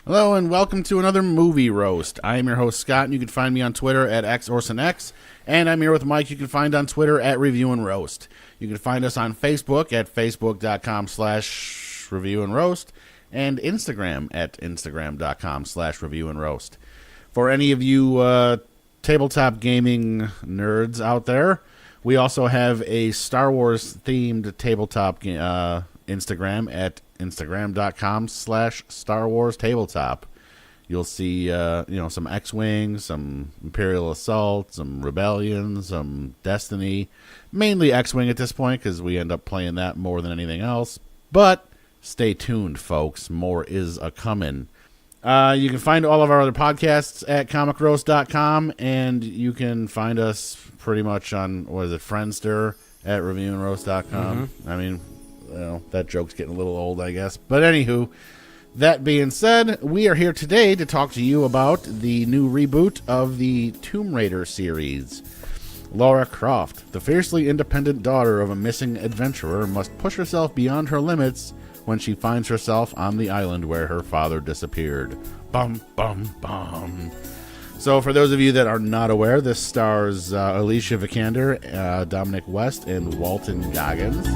Hello and welcome to another movie roast. I am your host Scott, and you can find me on Twitter at XOrsonX, and I'm here with Mike. You can find on Twitter at Review and Roast. You can find us on Facebook at facebook.com/Review and Roast, and Instagram at instagram.com/Review and Roast. For any of you tabletop gaming nerds out there, we also have a Star Wars themed tabletop Instagram at instagram.com/Star Wars Tabletop. You'll see, some X-Wing, some Imperial Assault, some Rebellion, some Destiny. Mainly X-Wing at this point because we end up playing that more than anything else. But stay tuned, folks. More is a-coming. You can find all of our other podcasts at comicroast.com, and you can find us pretty much on, Friendster at reviewandroast.com. Mm-hmm. I mean, that joke's getting a little old, I guess. But anywho, that being said, we are here today to talk to you about the new reboot of the Tomb Raider series. Lara Croft, the fiercely independent daughter of a missing adventurer, must push herself beyond her limits when she finds herself on the island where her father disappeared. Bum, bum, bum. So for those of you that are not aware, this stars Alicia Vikander, Dominic West, and Walton Goggins.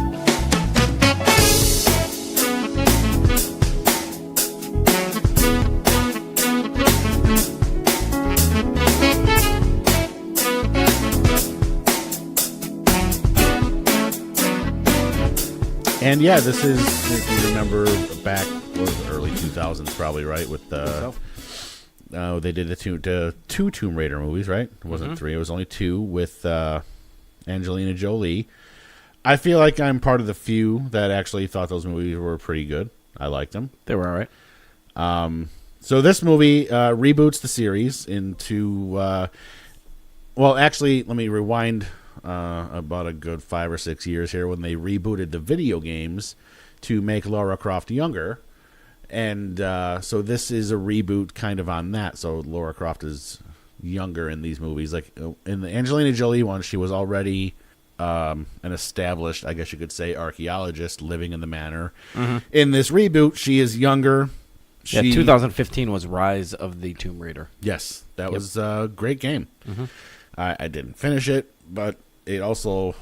And yeah, this is, if you remember back, early 2000s probably, right? With they did the two Tomb Raider movies, right? It wasn't three, it was only two with Angelina Jolie. I feel like I'm part of the few that actually thought those movies were pretty good. I liked them. They were all right. So this movie reboots the series into, actually, let me rewind about a good 5 or 6 years here when they rebooted the video games to make Lara Croft younger. And so this is a reboot kind of on that. So Lara Croft is younger in these movies. Like in the Angelina Jolie one, she was already an established, I guess you could say, archaeologist living in the manor. Mm-hmm. In this reboot, she is younger. 2015 was Rise of the Tomb Raider. Yes, that was a great game. Mm-hmm. I didn't finish it, but it also,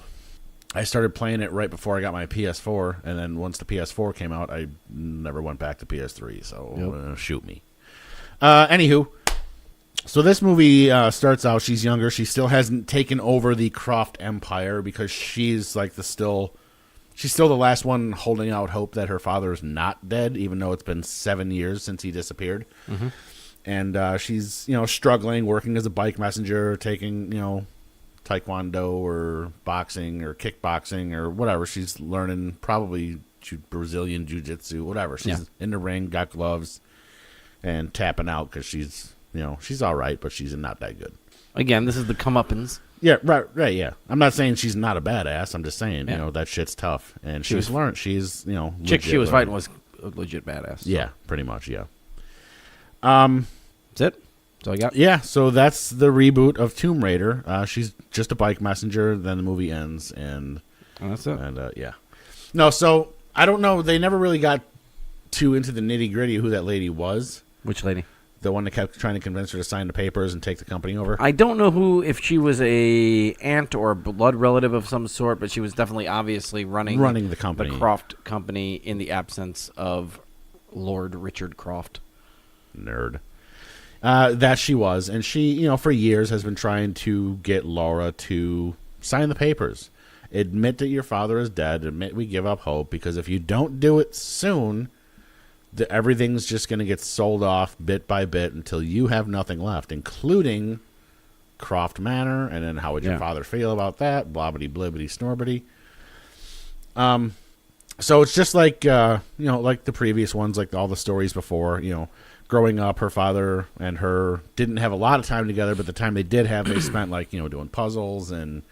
I started playing it right before I got my PS4, and then once the PS4 came out, I never went back to PS3, so shoot me. Anywho, so this movie starts out, she's younger, she still hasn't taken over the Croft empire because she's like still the last one holding out hope that her father is not dead, even though it's been 7 years since he disappeared. Mm-hmm. And she's, struggling, working as a bike messenger, taking, taekwondo or boxing or kickboxing or whatever. She's learning probably Brazilian jiu-jitsu, whatever. She's in the ring, got gloves, and tapping out because she's, she's all right, but she's not that good. Again, this is the comeuppance. Yeah, right, yeah. I'm not saying she's not a badass. I'm just saying, that shit's tough. And she's learned. She's, chick she was fighting was a legit badass. So. Yeah, pretty much, yeah. That's it? That's all I got? Yeah, so that's the reboot of Tomb Raider. She's just a bike messenger, then the movie ends, and that's it. And yeah. No, so I don't know. They never really got too into the nitty-gritty of who that lady was. Which lady? The one that kept trying to convince her to sign the papers and take the company over. I don't know if she was a aunt or a blood relative of some sort, but she was definitely obviously running the company. The Croft company in the absence of Lord Richard Croft. Nerd. That she was, and she, for years has been trying to get Laura to sign the papers. Admit that your father is dead. Admit we give up hope, because if you don't do it soon, everything's just going to get sold off bit by bit until you have nothing left, including Croft Manor, and then how would your father feel about that? Blobbity, blibbity, snorbity. So it's just like, like the previous ones, like all the stories before, growing up, her father and her didn't have a lot of time together, but the time they did have, they spent doing puzzles and,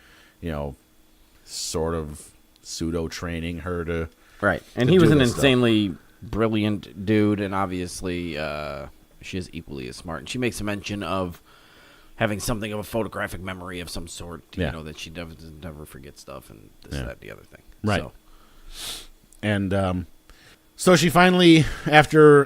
sort of pseudo training her to. Right. And he was an insanely brilliant dude. And obviously, she is equally as smart. And she makes a mention of having something of a photographic memory of some sort, that she never forget stuff and this, that, the other thing. Right. So. And, so she finally, after,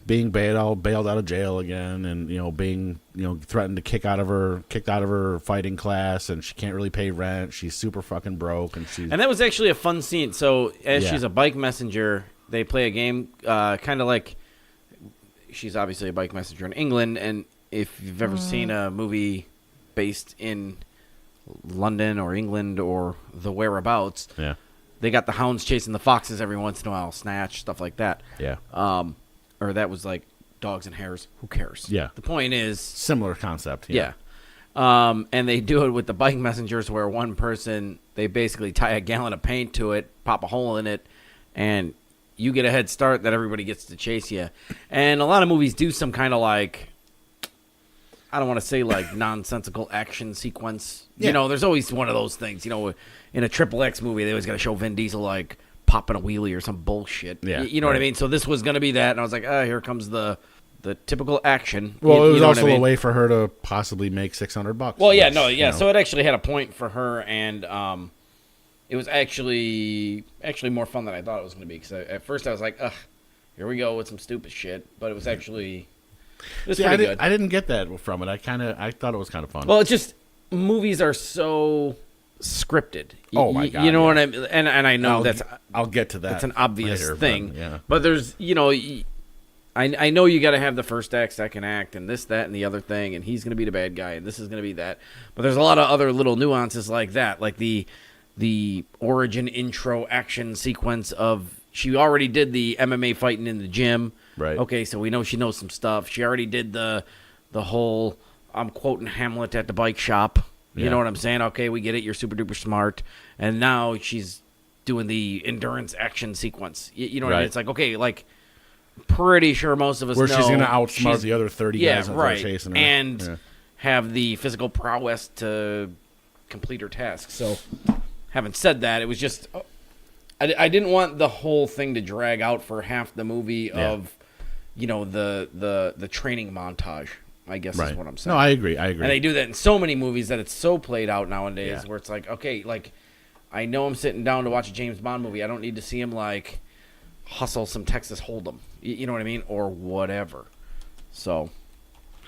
being bailed out of jail again, and being threatened to kicked out of her fighting class, and she can't really pay rent. She's super fucking broke, and that was actually a fun scene. So as she's a bike messenger, they play a game, kind of like she's obviously a bike messenger in England, and if you've ever seen a movie based in London or England or the whereabouts, they got the hounds chasing the foxes every once in a while, Snatch, stuff like that. Yeah. Or that was like Dogs and Hares. Who cares? Yeah. The point is... Similar concept. Yeah. And they do it with the bike messengers where one person, they basically tie a gallon of paint to it, pop a hole in it, and you get a head start that everybody gets to chase you. And a lot of movies do some kind of like... I don't want to say like nonsensical action sequence. Yeah. There's always one of those things. In a XXX movie, they always got to show Vin Diesel like popping a wheelie or some bullshit. Yeah, you know what I mean? So this was going to be that, and I was like, here comes the typical action. Well, it was also a way for her to possibly make $600. Well, yeah, So it actually had a point for her, and it was actually more fun than I thought it was going to be. Because at first I was like, here we go with some stupid shit, but it was actually... It was pretty good. I didn't get that from it. I thought it was kind of fun. Well, it's just movies are so scripted. Oh my god! You know what I mean? And I know I'll get to that. That's an obvious later, thing. But, but there's I know you got to have the first act, second act, and this, that, and the other thing, and he's going to be the bad guy, and this is going to be that. But there's a lot of other little nuances like that, like the origin intro action sequence of she already did the MMA fighting in the gym. Right. Okay, so we know she knows some stuff. She already did the whole, I'm quoting Hamlet at the bike shop. You know what I'm saying? Okay, we get it. You're super duper smart. And now she's doing the endurance action sequence. You know what I mean? It's like, okay, like, pretty sure most of us know. Where she's going to outsmart the other 30 guys that are chasing her. And have the physical prowess to complete her task. So, having said that, it was just... I didn't want the whole thing to drag out for half the movie of... the training montage, I guess is what I'm saying. No, I agree. And they do that in so many movies that it's so played out nowadays where it's like, okay, like, I know I'm sitting down to watch a James Bond movie. I don't need to see him, like, hustle some Texas Hold'em. You know what I mean? Or whatever. So,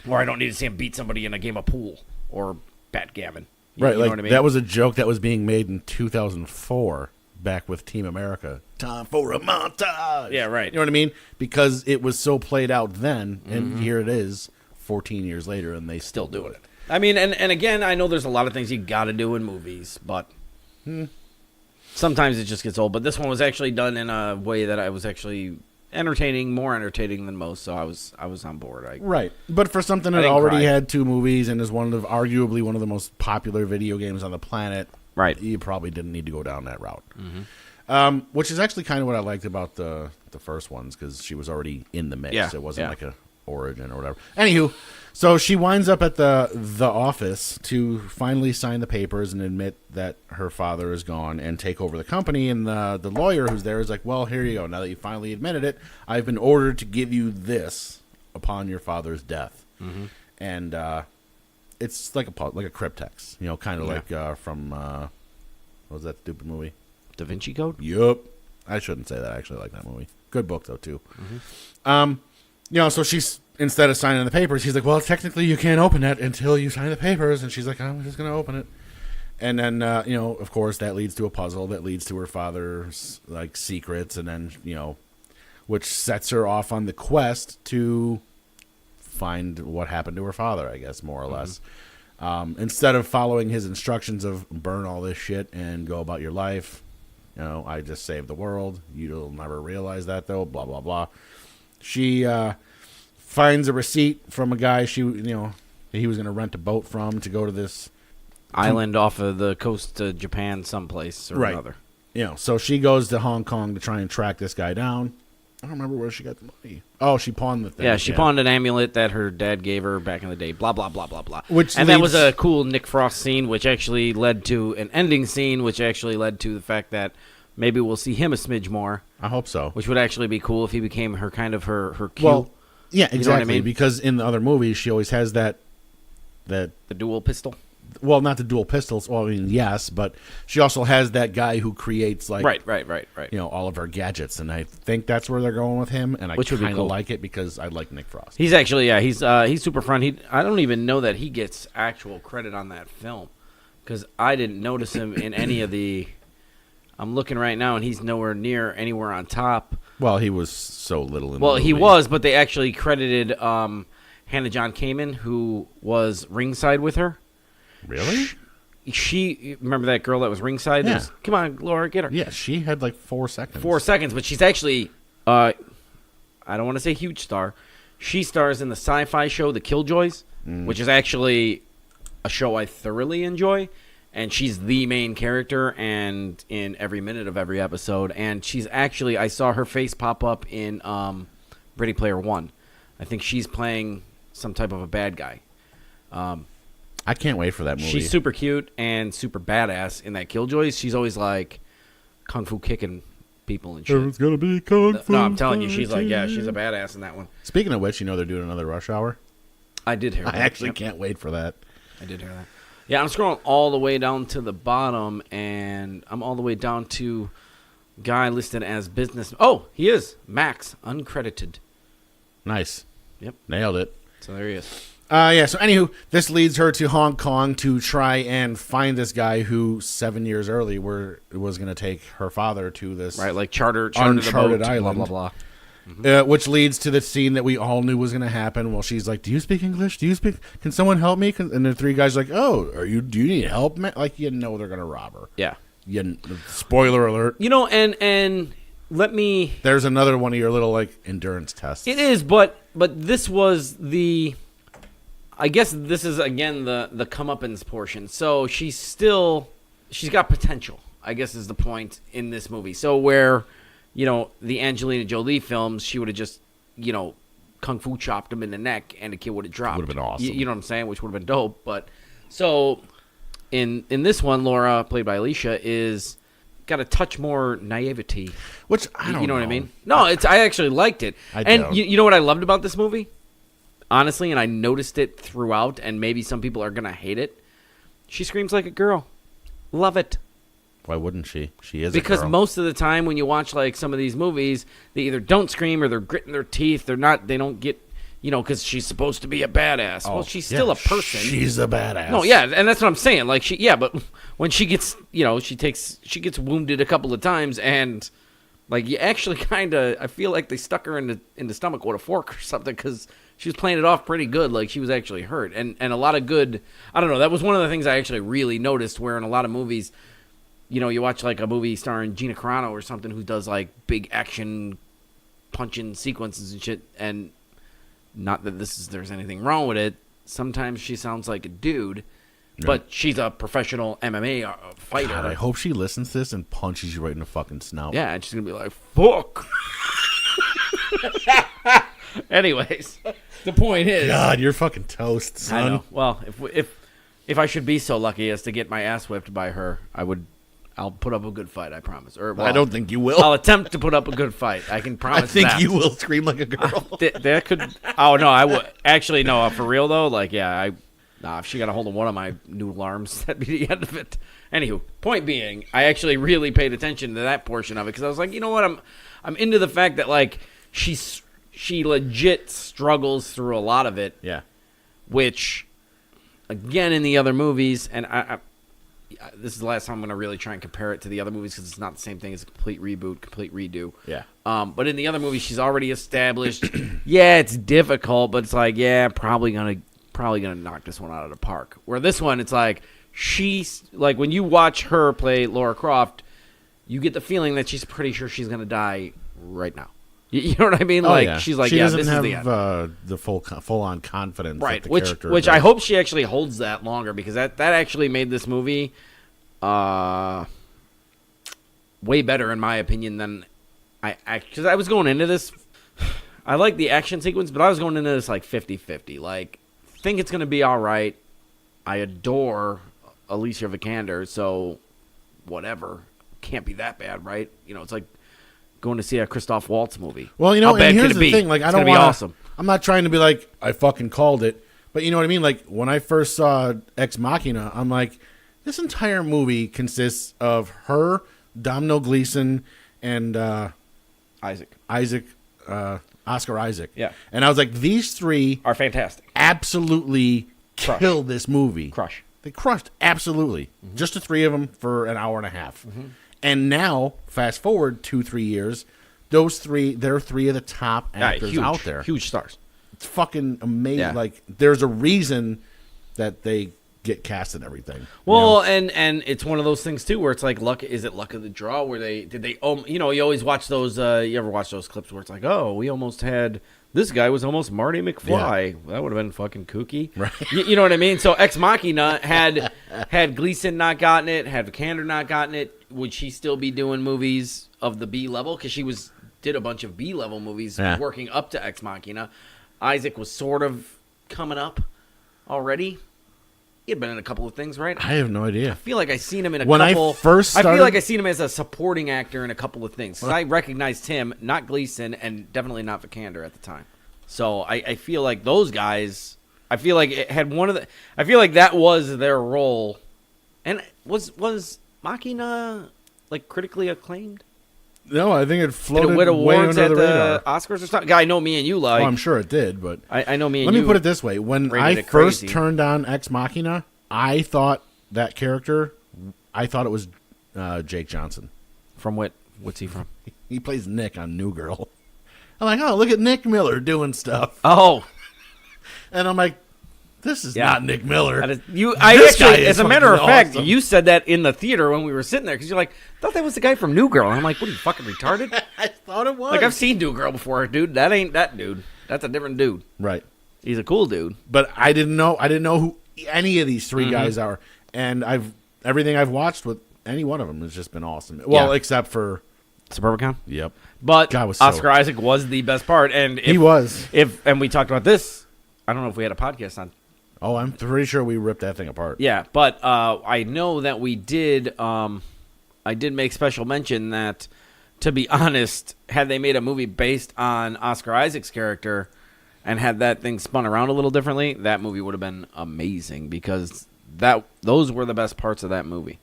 or I don't need to see him beat somebody in a game of pool or backgammon. Right, you like, know what I mean? That was a joke that was being made in 2004. Back with Team America. Time for a montage. Yeah, right. You know what I mean? Because it was so played out then, and here it is 14 years later, and they still doing it. I mean, and again, I know there's a lot of things you got to do in movies, but sometimes it just gets old. But this one was actually done in a way that I was actually more entertaining than most, so I was on board. Right. But for something that already had 2 movies and is arguably one of the most popular video games on the planet, right, you probably didn't need to go down that route. Which is actually kind of what I liked about the first ones, because she was already in the mix. It wasn't like a origin or whatever. Anywho, so she winds up at the office to finally sign the papers and admit that her father is gone and take over the company. And the lawyer who's there is like, well, here you go. Now that you finally admitted it, I've been ordered to give you this upon your father's death. And it's like a cryptex, kind of like from what was that stupid movie? Da Vinci Code? Yup. I shouldn't say that. I actually like that movie. Good book though too. So she's, instead of signing the papers, he's like, well, technically you can't open it until you sign the papers, and she's like, I'm just gonna open it. And then of course that leads to a puzzle that leads to her father's like secrets, and then which sets her off on the quest to find what happened to her father, I guess, more or less. Instead of following his instructions of burn all this shit and go about your life, I just saved the world. You'll never realize that, though, blah, blah, blah. She finds a receipt from a guy he was going to rent a boat from to go to this island off of the coast of Japan someplace or another. So she goes to Hong Kong to try and track this guy down. I don't remember where she got the money. Oh, she pawned the thing. Yeah, she pawned an amulet that her dad gave her back in the day. Blah, blah, blah, blah, blah. That was a cool Nick Frost scene, which actually led to an ending scene, which actually led to the fact that maybe we'll see him a smidge more. I hope so. Which would actually be cool if he became her kind of her cue. Well, yeah, exactly. You know what I mean? Because in the other movies, she always has that the dual pistol. well, not the dual pistols. Well, I mean, yes, but she also has that guy who creates like right. all of her gadgets, and I think that's where they're going with him. And I kind of like it because I like Nick Frost. He's actually he's super fun. I don't even know that he gets actual credit on that film because I didn't notice him in any of the. I'm looking right now, and he's nowhere near anywhere on top. Well, he was so little in the Well, movie. he was, but they actually credited Hannah John Kamen, who was ringside with her. Really? She remember that girl that was ringside? Yeah. Come on, Laura, get her. Yeah, she had like 4 seconds. 4 seconds, but she's actually, I don't want to say huge star. She stars in the sci-fi show The Killjoys, which is actually a show I thoroughly enjoy. And she's the main character and in every minute of every episode. And she's actually, I saw her face pop up in Ready Player One. I think she's playing some type of a bad guy. I can't wait for that movie. She's super cute and super badass in that Killjoys. She's always like kung fu kicking people and shit. There's gonna be kung fu. No, I'm telling you, she's like, yeah, she's a badass in that one. Speaking of which, they're doing another Rush Hour. I did hear that. I actually can't wait for that. I did hear that. Yeah, I'm scrolling all the way down to the bottom, and I'm all the way down to guy listed as business. Oh, he is. Max, uncredited. Nice. Yep. Nailed it. So there he is. Yeah, so anywho, this leads her to Hong Kong to try and find this guy who 7 years early was going to take her father to this Right, like charter uncharted the boat, island. blah, blah, blah. Which leads to the scene that we all knew was going to happen. Well, she's like, "Do you speak English? Can someone help me?" And the three guys are like, "Oh, do you need help, man?" Like, they're going to rob her. Yeah. Spoiler alert. And let me... There's another one of your little, like, endurance tests. It is, but this was the... I guess this is, again, the comeuppance portion. So she's got potential, I guess is the point in this movie. So where... the Angelina Jolie films, she would have just, kung fu chopped him in the neck and the kid would have dropped. Would have been awesome. You know what I'm saying? Which would have been dope. But so in this one, Laura, played by Alicia, is got a touch more naivety. Which I don't know. You know what I mean? No, I actually liked it. You know what I loved about this movie? Honestly, and I noticed it throughout, and maybe some people are going to hate it. She screams like a girl. Love it. Why wouldn't she? She is because a girl. Most of the time when you watch like some of these movies, they either don't scream or they're gritting their teeth. They don't get, because she's supposed to be a badass. Well, she's still a person. She's a badass. No, yeah, and that's what I'm saying. Like but when she gets, she gets wounded a couple of times, and like you actually kind of, I feel like they stuck her in the stomach with a fork or something because she was playing it off pretty good. Like she was actually hurt, and a lot of good. I don't know. That was one of the things I actually really noticed. Where in a lot of movies. You watch like a movie starring Gina Carano or something who does like big action punching sequences and shit, and not that there's anything wrong with it. Sometimes she sounds like a dude, but she's a professional MMA fighter. God, I hope she listens to this and punches you right in the fucking snout. Yeah, and she's gonna be like, "Fuck." Anyways, the point is, God, you're fucking toast, son. I know. Well, if I should be so lucky as to get my ass whipped by her, I'll put up a good fight, I promise. Or I don't think you will. I'll attempt to put up a good fight. I can promise. I think that. you will scream like a girl. That could. Oh no, I would actually no. For real though, like yeah, if she got a hold of one of my noodle arms, that'd be the end of it. Anywho, point being, I actually really paid attention to that portion of it because I was like, you know what, I'm into the fact that like she legit struggles through a lot of it. Yeah. Which, again, in the other movies, and this is the last time I'm going to really try and compare it to the other movies because it's not the same thing as a complete reboot, complete redo. Yeah. But in the other movies, she's already established. Yeah, it's difficult, but it's like, yeah, probably gonna knock this one out of the park. Where this one, it's like she's like when you watch her play Lara Croft, you get the feeling that she's pretty sure she's gonna die right now. You know what I mean? She's like, she doesn't this have is the end. The full on confidence, right? That the character Which does. I hope she actually holds that longer because that actually made this movie way better in my opinion than because I was going into this. I like the action sequence, but I was going into this like 50-50. Like, think it's gonna be all right. I adore Alicia Vikander, so whatever, can't be that bad, right? It's like going to see a Christoph Waltz movie. Well, how bad and here's could it the be? thing. Like, it's I don't want. Awesome. I'm not trying to be like I fucking called it, But you know what I mean? Like, when I first saw Ex Machina, I'm like, this entire movie consists of her, Domhnall Gleeson, and Oscar Isaac. Yeah. And I was like, these three are fantastic. Absolutely kill this movie. Crush. They crushed, absolutely. Mm-hmm. Just the three of them for an hour and a half. Mm-hmm. And now, fast forward 2-3 years, they're three of the top actors out there. Huge stars. It's fucking amazing. Yeah. Like, there's a reason that they get cast and everything. Well, and it's one of those things too where it's like luck. Is it luck of the draw? Where you always watch those. You ever watch those clips where it's like, oh, we almost had this guy was almost Marty McFly. Yeah. That would have been fucking kooky, right? You know what I mean? So Ex Machina had Gleason not gotten it, had Vikander not gotten it. Would she still be doing movies of the B level? Because she did a bunch of B level movies working up to Ex Machina. Isaac was sort of coming up already. He had been in a couple of things, right? I have no idea. I feel like I seen him in when couple. I first started, I feel like I seen him as a supporting actor in a couple of things. Because I recognized him, not Gleason, and definitely not Vikander at the time. So I feel like those guys. I feel like it had one of the. I feel like that was their role, and was Machina like critically acclaimed? No, I think it floated did it win awards way under at the radar. Oscars or something. I know me and you like. Oh, I'm sure it did, but I know me and let you. Let me put it this way: when I first turned on Ex Machina, I thought that character, I thought it was Jake Johnson. From what's he from? He plays Nick on New Girl. I'm like, oh, look at Nick Miller doing stuff. Oh, and I'm like, this is not Nick Miller. As a matter of fact, awesome. You said that in the theater when we were sitting there because you're like, I thought that was the guy from New Girl. And I'm like, what are you fucking retarded? I thought it was. Like, I've seen New Girl before, dude. That ain't that dude. That's a different dude. Right. He's a cool dude. But I didn't know who any of these three guys are, and everything I've watched with any one of them has just been awesome. Well, except for Suburbicon. Yep. But Oscar Isaac was the best part, and he was. And we talked about this. I don't know if we had a podcast on. Oh, I'm pretty sure we ripped that thing apart. Yeah, but I know that we did. I did make special mention that, to be honest, had they made a movie based on Oscar Isaac's character and had that thing spun around a little differently, that movie would have been amazing because those were the best parts of that movie,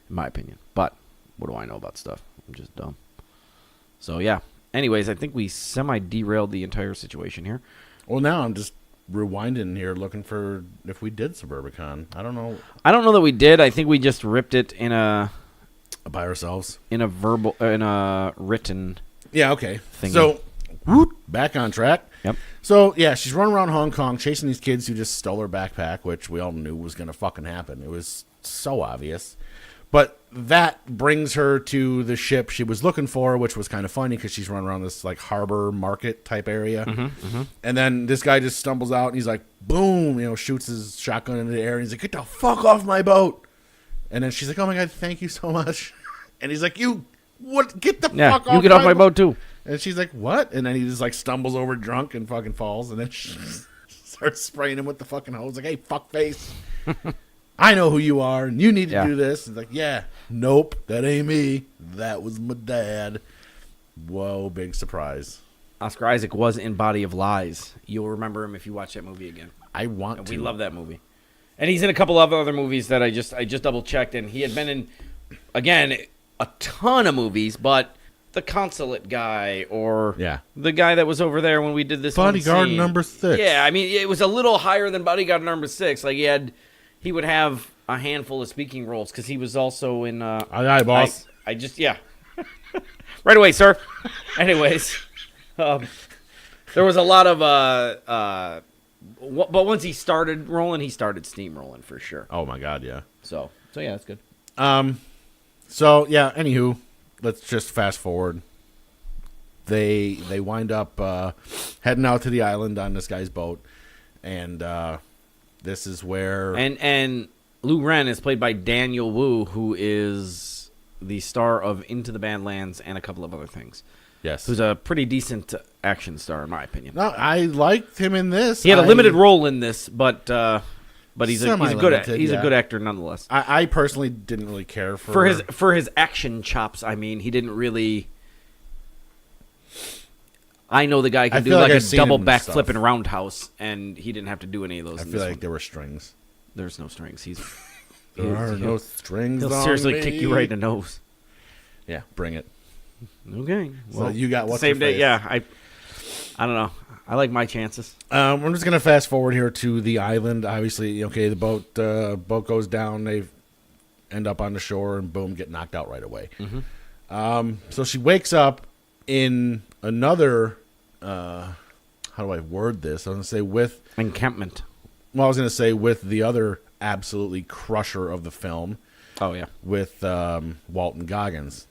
in my opinion. But what do I know about stuff? I'm just dumb. So, yeah. Anyways, I think we semi-derailed the entire situation here. Well, now I'm just rewinding here looking for if we did Suburbicon. I don't know. I don't know that we did. I think we just ripped it in by ourselves. In a written Yeah, okay. thingy. So, back on track. Yep. So, yeah, she's running around Hong Kong chasing these kids who just stole her backpack, which we all knew was going to fucking happen. It was so obvious. But that brings her to the ship she was looking for, which was kind of funny because she's running around this like harbor market type area. And then this guy just stumbles out and he's like, boom, shoots his shotgun into the air. And he's like, get the fuck off my boat. And then she's like, oh my God, thank you so much. And he's like, get the fuck off you get off my boat too. And she's like, what? And then he just like stumbles over drunk and fucking falls. And then she starts spraying him with the fucking hose. Like, hey, fuck face. I know who you are, and you need to do this. It's like, nope, that ain't me. That was my dad. Whoa, big surprise. Oscar Isaac was in Body of Lies. You'll remember him if you watch that movie again. I want to. We love that movie. And he's in a couple of other movies that I just double-checked, and he had been in, again, a ton of movies, but the consulate guy or the guy that was over there when we did this Bodyguard number 6. Yeah, I mean, it was a little higher than Bodyguard number 6. Like, he would have a handful of speaking roles because he was also in. Aye, boss. Right away, sir. Anyways, there was a lot of. But once he started rolling, he started steamrolling for sure. Oh my God, yeah. So yeah, that's good. So yeah. Anywho, let's just fast forward. They wind up heading out to the island on this guy's boat, and. This is where... And Lou Ren is played by Daniel Wu, who is the star of Into the Badlands and a couple of other things. Yes. Who's a pretty decent action star, in my opinion. No, I liked him in this. He had a limited role in this, but he's a good actor nonetheless. I personally didn't really care for his action chops. I mean, he didn't really... I know the guy can do feel like like a I've seen double him in backflip and stuff. roundhouse, and he didn't have to do any of those. I in feel this like one. there were strings. There's no strings. There are no strings. He'll on seriously me. kick you right in the nose. Yeah, bring it. Okay. So you got what's same your day? face? Yeah. I don't know. I like my chances. I'm just gonna fast forward here to the island. Obviously, okay, the boat goes down. They end up on the shore and boom, get knocked out right away. So she wakes up in another. How do I word this? I was gonna say with. Encampment. Well, I was gonna say with the other absolutely crusher of the film. Oh yeah. With Walton Goggins.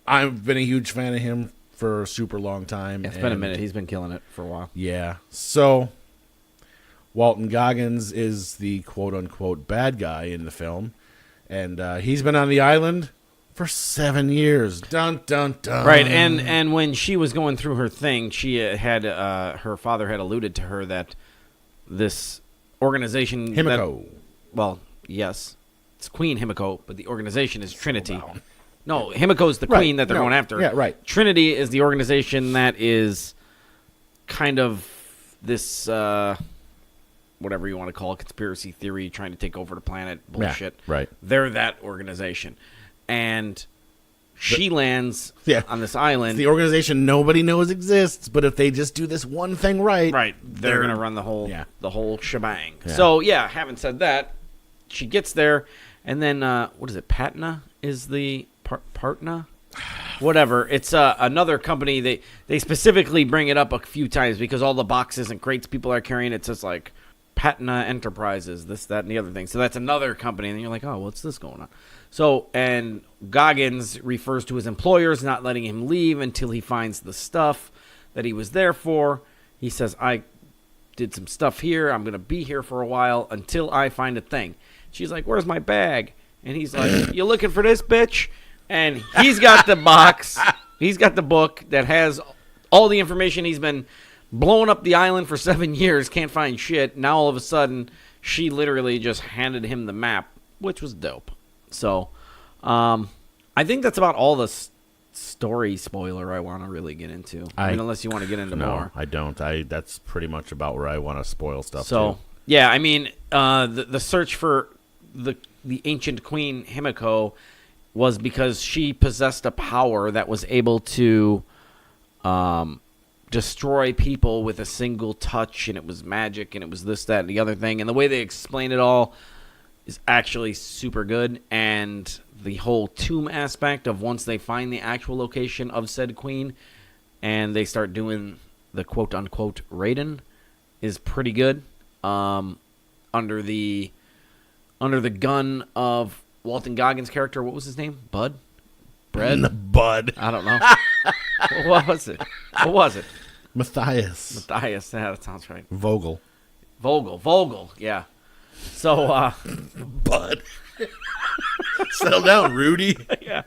I've been a huge fan of him for a super long time. It's been a minute. He's been killing it for a while. Yeah. So Walton Goggins is the quote-unquote bad guy in the film. And he's been on the island for 7 years. Dun, dun, dun. Right, and when she was going through her thing, she had her father had alluded to her that this organization... Himiko. Well, yes. It's Queen Himiko, but the organization is Trinity. Wow. No, Himiko's the queen that they're going after. Yeah, right. Trinity is the organization that is kind of this, whatever you want to call it, conspiracy theory, trying to take over the planet bullshit. Yeah, right. They're that organization. And she lands on this island. It's the organization nobody knows exists, but if they just do this one thing right... Right, they're going to run the whole shebang. Yeah. So, having said that, she gets there, and then, what is it, Patna is the... Partna? Whatever. It's another company. They specifically bring it up a few times because all the boxes and crates people are carrying, it says like Patna Enterprises, this, that, and the other thing. So that's another company. And you're like, oh, what's this going on? So, and Goggins refers to his employers not letting him leave until he finds the stuff that he was there for. He says, I did some stuff here. I'm going to be here for a while until I find a thing. She's like, where's my bag? And he's like, you looking for this, bitch? And he's got the box. He's got the book that has all the information. He's been blowing up the island for 7 years, can't find shit. Now all of a sudden, she literally just handed him the map, which was dope. So, I think that's about all the story spoiler I want to really get into. I mean, unless you want to get into more. No, I don't. That's pretty much about where I want to spoil stuff. So, too. yeah, I mean, the search for the ancient queen Himiko was because she possessed a power that was able to destroy people with a single touch, and it was magic, and it was this, that, and the other thing. And the way they explain it all is actually super good. And the whole tomb aspect of once they find the actual location of said queen and they start doing the quote-unquote raiding is pretty good. Under the gun of Walton Goggins' character, what was his name? Bud? Bread? Bud. I don't know. What was it? What was it? Matthias. Yeah, that sounds right. Vogel. Vogel, yeah. So, Bud. Settle down, Rudy. Yeah.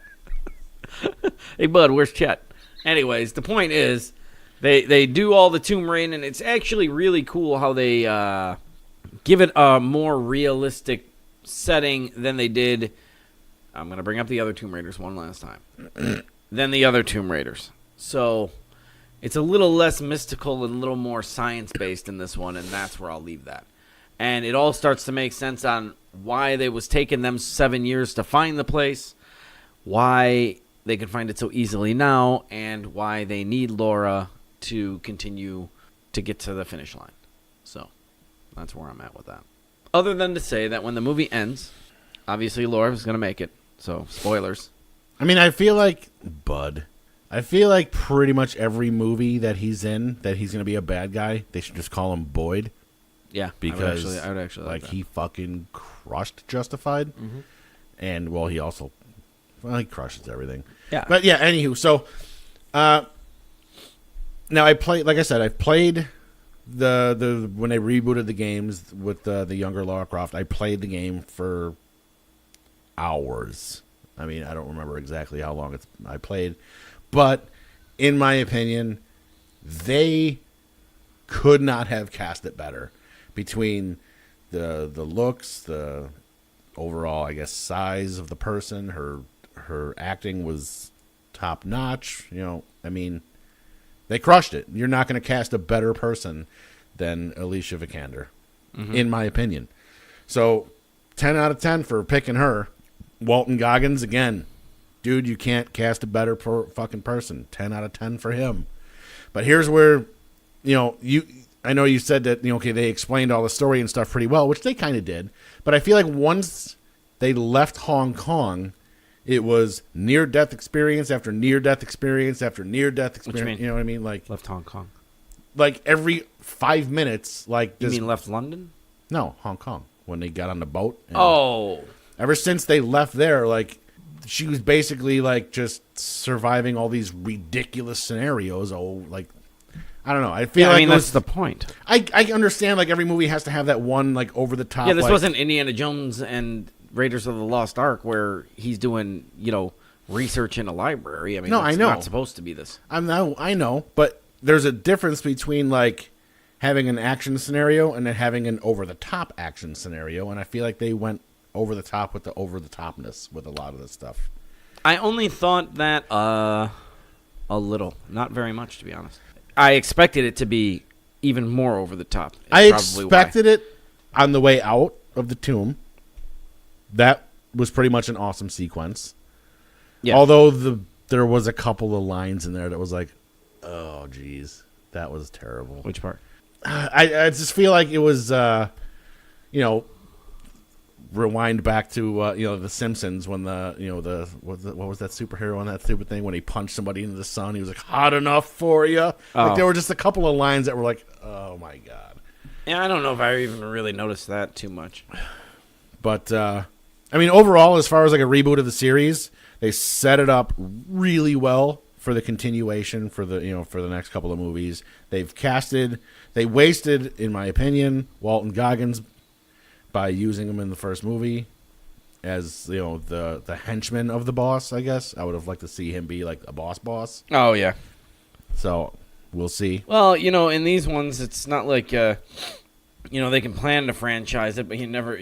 Hey, Bud, where's Chet? Anyways, the point is, they do all the tomb raiding, and it's actually really cool how they give it a more realistic setting than they did. I'm going to bring up the other Tomb Raiders one last time. Than the other Tomb Raiders. So it's a little less mystical and a little more science-based in this one, and that's where I'll leave that. And it all starts to make sense on why it was taking them 7 years to find the place, why they can find it so easily now, and why they need Laura to continue to get to the finish line. So that's where I'm at with that. Other than to say that when the movie ends, obviously Laura's going to make it. So, spoilers. I mean, I feel like pretty much every movie that he's in, that he's going to be a bad guy, they should just call him Boyd. Yeah, because I would actually like that. he fucking crushed Justified. Mm-hmm. And, well, he also, he crushes everything. Yeah. But, yeah, anywho, so, now I played the when they rebooted the games with the younger Lara Croft. I played the game for hours. I mean, I don't remember exactly how long I played, but in my opinion, they could not have cast it better. Between the looks, the overall, I guess, size of the person, her acting was top notch. You know, I mean, They crushed it. You're not going to cast a better person than Alicia Vikander, in my opinion. So 10 out of 10 for picking her. Walton Goggins, again, dude, you can't cast a better fucking person. 10 out of 10 for him. But here's where, I know you said that, okay, they explained all the story and stuff pretty well, which they kind of did. But I feel like once they left Hong Kong, it was near-death experience after near-death experience after near-death experience. What you mean? You know what I mean? Like Left Hong Kong. Like every 5 minutes, like You this. mean left London? No, Hong Kong. When they got on the boat. Ever since they left there, like, she was basically, like, just surviving all these ridiculous scenarios. I don't know. I feel like that's the point. I understand, like, every movie has to have that one, like, over-the-top. Yeah, this wasn't Indiana Jones and Raiders of the Lost Ark where he's doing, research in a library. I mean, no, it's I know. not supposed to be this. I know, but there's a difference between, like, having an action scenario and then having an over-the-top action scenario, and I feel like they went over the top with the over-the-topness with a lot of this stuff. I only thought that a little. Not very much, to be honest. I expected it to be even more over the top. I expected it on the way out of the tomb. That was pretty much an awesome sequence. Yeah. Although there was a couple of lines in there that was like, oh, geez, that was terrible. Which part? I just feel like it was, rewind back to The Simpsons when what was that superhero on that stupid thing when he punched somebody into the sun? He was like, hot enough for you. Like, there were just a couple of lines that were like, oh my god. Yeah, I don't know if I even really noticed that too much. But overall, as far as like a reboot of the series, they set it up really well for the continuation for the next couple of movies. They wasted, in my opinion, Walton Goggins by using him in the first movie as the henchman of the boss. I guess I would have liked to see him be like a boss. Oh yeah. So we'll see. Well, in these ones, it's not like they can plan to franchise it, but you never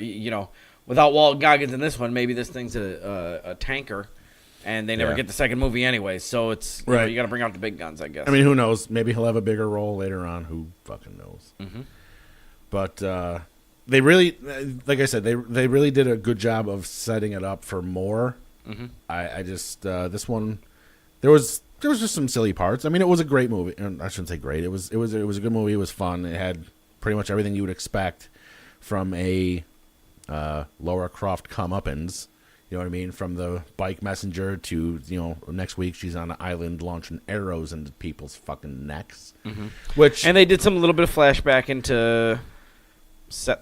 without Walton Goggins in this one, maybe this thing's a tanker. And they never get the second movie anyway, so it's right. You got to bring out the big guns, I guess. I mean, who knows? Maybe he'll have a bigger role later on. Who fucking knows? Mm-hmm. But they really, like I said, they really did a good job of setting it up for more. Mm-hmm. I just this one, there was just some silly parts. I mean, it was a great movie. I shouldn't say great. It was a good movie. It was fun. It had pretty much everything you would expect from a Lara Croft comeuppance. You know what I mean? From the bike messenger to, next week she's on an island launching arrows into people's fucking necks. Mm-hmm. And they did some little bit of flashback into set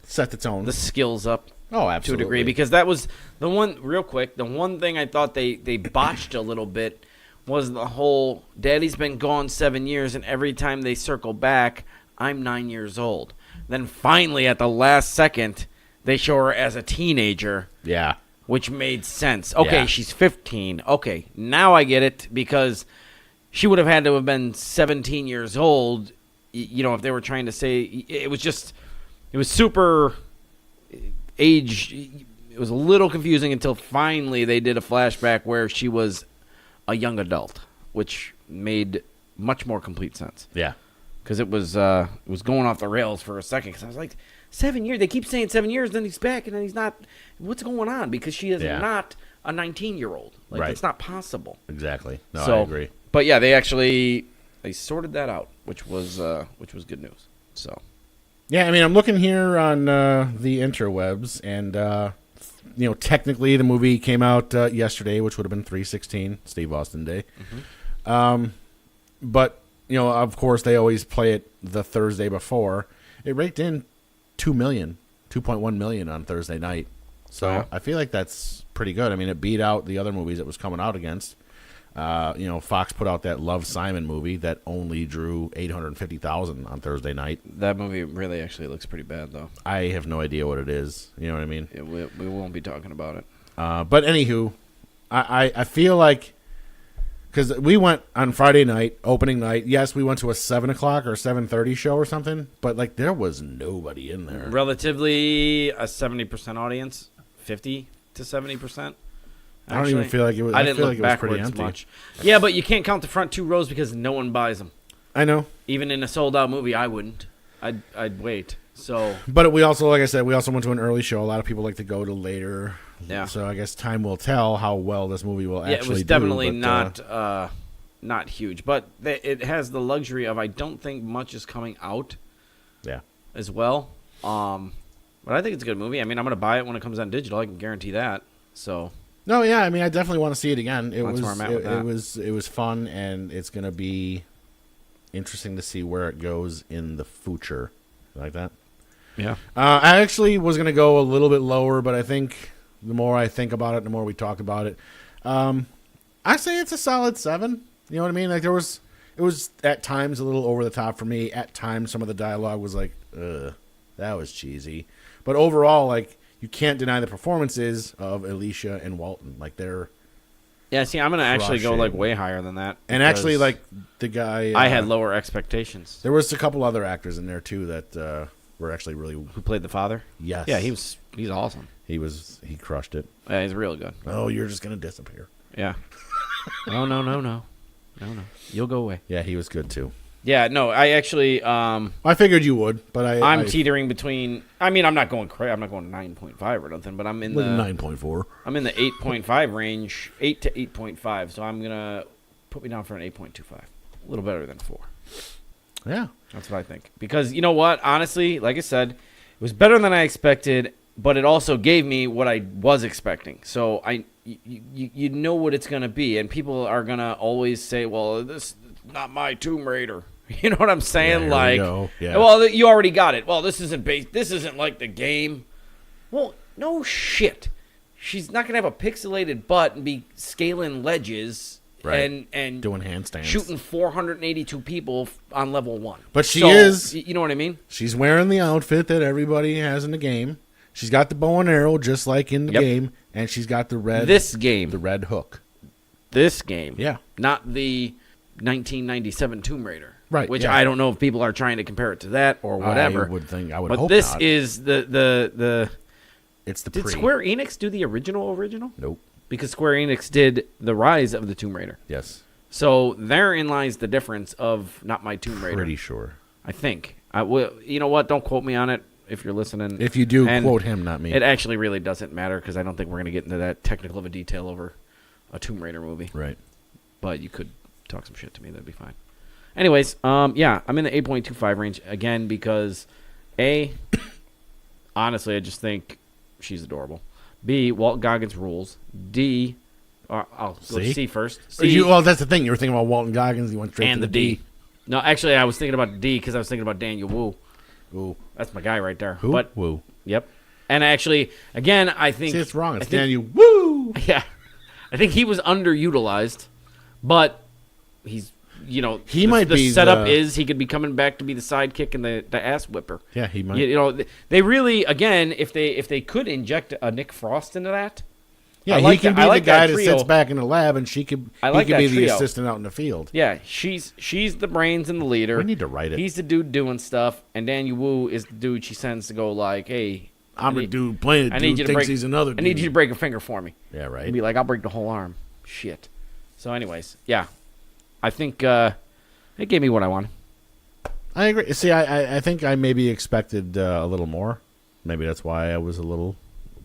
the tone. The skills up. Oh, absolutely. To a degree. Because that was the one, real quick, the one thing I thought they botched a little bit was the whole, Daddy's been gone 7 years, and every time they circle back, I'm 9 years old. Then finally, at the last second, they show her as a teenager. Yeah. Which made sense. Okay, She's 15. Okay, now I get it, because she would have had to have been 17 years old, if they were trying to say, it was super age, it was a little confusing until finally they did a flashback where she was a young adult, which made much more complete sense. Yeah. Because it was going off the rails for a second, because I was like, 7 years. They keep saying 7 years, then he's back, and then he's not. What's going on? Because she is not a 19-year-old. Like, right. It's not possible. Exactly. No, I agree. But yeah, they sorted that out, which was good news. So. Yeah, I mean, I'm looking here on the interwebs, and technically the movie came out yesterday, which would have been 3/16, Steve Austin Day. Mm-hmm. But of course, they always play it the Thursday before. It raked in 2.1 million on Thursday night. So I feel like that's pretty good. I mean, it beat out the other movies it was coming out against. Fox put out that Love, Simon movie that only drew 850,000 on Thursday night. That movie really actually looks pretty bad, though. I have no idea what it is. You know what I mean? We won't be talking about it. But anywho, I feel like, because we went on Friday night, opening night. Yes, we went to a 7 o'clock or 7:30 show or something, but like there was nobody in there. Relatively a 70% audience, 50 to 70%. I don't even feel like it was. I didn't feel look like it was pretty backwards empty. much. Yeah, but you can't count the front 2 rows because no one buys them. I know. Even in a sold out movie, I wouldn't. I'd wait. So, but we also, like I said, we also went to an early show. A lot of people like to go to later. Yeah. So I guess time will tell how well this movie will actually do. It was definitely not huge, but it has the luxury of I don't think much is coming out. Yeah. As well. But I think it's a good movie. I mean, I'm going to buy it when it comes on digital. I can guarantee that. So. No, yeah. I mean, I definitely want to see it again. That's where I'm at with that. It was fun, and it's going to be interesting to see where it goes in the future. You like that? Yeah. I actually was going to go a little bit lower, but I think the more I think about it, the more we talk about it. I say it's a solid 7. You know what I mean? Like it was at times a little over the top for me. At times, some of the dialogue was like, ugh, that was cheesy. But overall, like, you can't deny the performances of Alicia and Walton. Like, they're... Yeah, see, I'm going to actually go, like, way higher than that. And actually, like, the guy... I had lower expectations. There was a couple other actors in there, too, that were actually really... Who played the father? Yes. Yeah, he's awesome. He crushed it. Yeah, he's real good. Oh, you're just going to disappear. Yeah. Oh, no. You'll go away. Yeah, he was good, too. Yeah, no, I actually... I figured you would, but I'm teetering between... I mean, I'm not going crazy. I'm not going 9.5 or nothing, but I'm in the... 9.4. I'm in the 8.5 range, 8 to 8.5, so I'm going to put me down for an 8.25. A little better than 4. Yeah. That's what I think. Because, you know what? Honestly, like I said, it was better than I expected, but it also gave me what I was expecting. So you know what it's going to be, and people are going to always say, well, this is not my Tomb Raider. You know what I'm saying? Yeah. Well, you already got it. Well, this isn't like the game. Well, no shit. She's not gonna have a pixelated butt and be scaling ledges, right, and doing handstands, shooting 482 people on level 1. But she is. You know what I mean? She's wearing the outfit that everybody has in the game. She's got the bow and arrow just like in the game, and she's got the red. The red hook. This game. Yeah. Not the 1997 Tomb Raider. Right, which yeah. I don't know if people are trying to compare it to that or whatever. I would hope but not. this is the. It's the. Did Square Enix do the original? Nope. Because Square Enix did the Rise of the Tomb Raider. Yes. So therein lies the difference of not my Tomb Raider. Pretty sure. I think. I will. You know what? Don't quote me on it if you're listening. If you do, quote him, not me. It actually really doesn't matter because I don't think we're going to get into that technical of a detail over a Tomb Raider movie. Right. But you could talk some shit to me. That'd be fine. Anyways, yeah, I'm in the 8.25 range again because A, honestly, I just think she's adorable. B, Walt Goggins rules. D, I'll go to C first. C, well, that's the thing. You were thinking about Walton Goggins. You went straight and to the D. No, actually, I was thinking about D because I was thinking about Daniel Wu. Ooh. That's my guy right there. Who? But, Wu. Yep. And actually, again, I think... See, it's wrong. It's Daniel Wu. Yeah. I think he was underutilized, but he's... You know, he might be. The setup is he could be coming back to be the sidekick and the ass whipper. Yeah, he might. You know, they really again, if they could inject a Nick Frost into that. Yeah, he can be the guy that sits back in the lab, and he could be the assistant out in the field. Yeah, she's the brains and the leader. We need to write it. He's the dude doing stuff, and Daniel Wu is the dude she sends to go like, hey, I'm a dude playing a dude thinks he's another dude. I need you to break a finger for me. Yeah, right. And be like, I'll break the whole arm. Shit. So, anyways, yeah. I think it gave me what I wanted. I agree. See, I think I maybe expected a little more. Maybe that's why I was a little,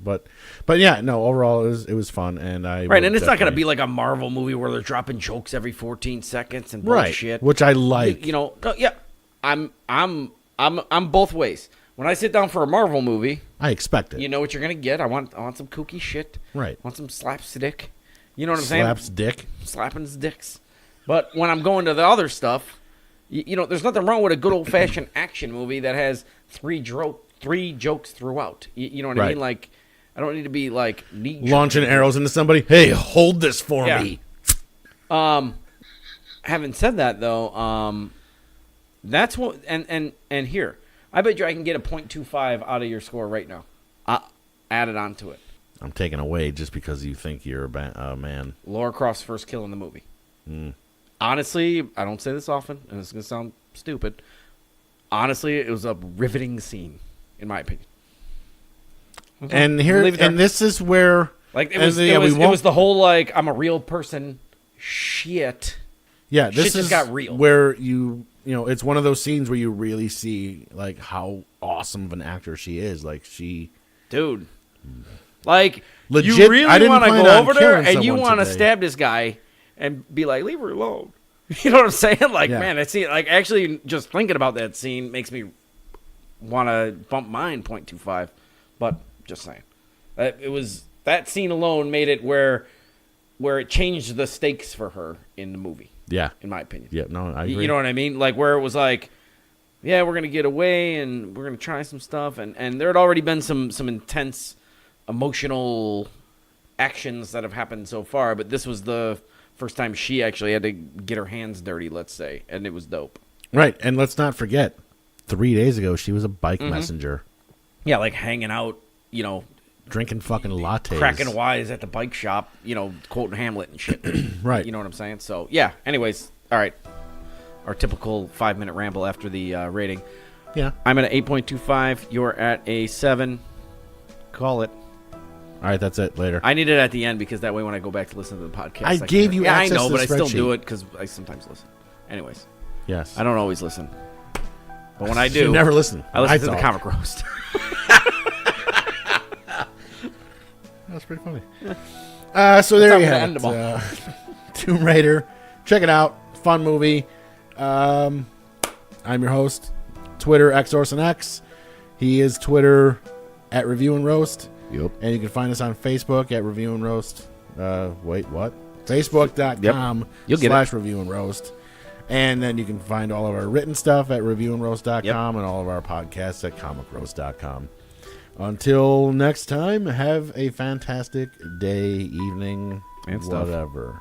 but yeah, no. Overall, it was fun, and right. And it's not going to be like a Marvel movie where they're dropping jokes every 14 seconds and bullshit, right? Which I like. You know, yeah. I'm both ways. When I sit down for a Marvel movie, I expect it. You know what you're going to get. I want some kooky shit. Right. I want some slapstick. You know what I'm saying? Slapstick. Slapping his dicks. But when I'm going to the other stuff, you know, there's nothing wrong with a good old-fashioned action movie that has three jokes throughout. You know what I mean? Like, I don't need to be, like... launching arrows into somebody. Hey, hold this for me. Having said that, though, that's what... And here, I bet you I can get a 0.25 out of your score right now. Add it onto it. I'm taking away just because you think you're a man. Laura Croft's first kill in the movie. Honestly, I don't say this often, and it's going to sound stupid. Honestly, it was a riveting scene, in my opinion. Okay. And this is where Like it was the whole like I'm a real person shit. Yeah, this shit just got real. Where you know, it's one of those scenes where you really see like how awesome of an actor she is. Like dude, like legit, you really want to go over there and you want to today. stab this guy and be like, leave her alone. You know what I'm saying? Like, yeah. man, I see. Like, actually, just thinking about that scene makes me want to bump mine 0.25. But just saying, it was that scene alone made it where it changed the stakes for her in the movie. Yeah, in my opinion. Yeah, no, I agree. You know what I mean? Like where it was like, yeah, we're gonna get away and we're gonna try some stuff, and there had already been some intense emotional actions that have happened so far, but this was the first time she actually had to get her hands dirty, let's say, and it was dope. Right, and let's not forget, 3 days ago she was a bike messenger. Yeah, like hanging out, you know, drinking fucking lattes, cracking wise at the bike shop, you know, quoting Hamlet and shit. Right. You know what I'm saying? So yeah. Anyways, all right. Our typical 5-minute ramble after the rating. Yeah. I'm at an 8.25. You're at a 7. Call it. All right, that's it. Later. I need it at the end because that way when I go back to listen to the podcast, I gave you access I know, to but the I still spreadsheet. do it because I sometimes listen. Anyways. Yes. I don't always listen. But when I do. You never listen. I listen to the comic roast. That's pretty funny. Yeah. So there you have it. Tomb Raider. Check it out. Fun movie. I'm your host. Twitter, XOrson_X. He is Twitter at Review and Roast. Yep. And you can find us on Facebook at Review and Roast. Wait, what? Facebook.com/Review and Roast. And then you can find all of our written stuff at reviewandroast.com and all of our podcasts at comicroast.com. Until next time, have a fantastic day, evening, and whatever.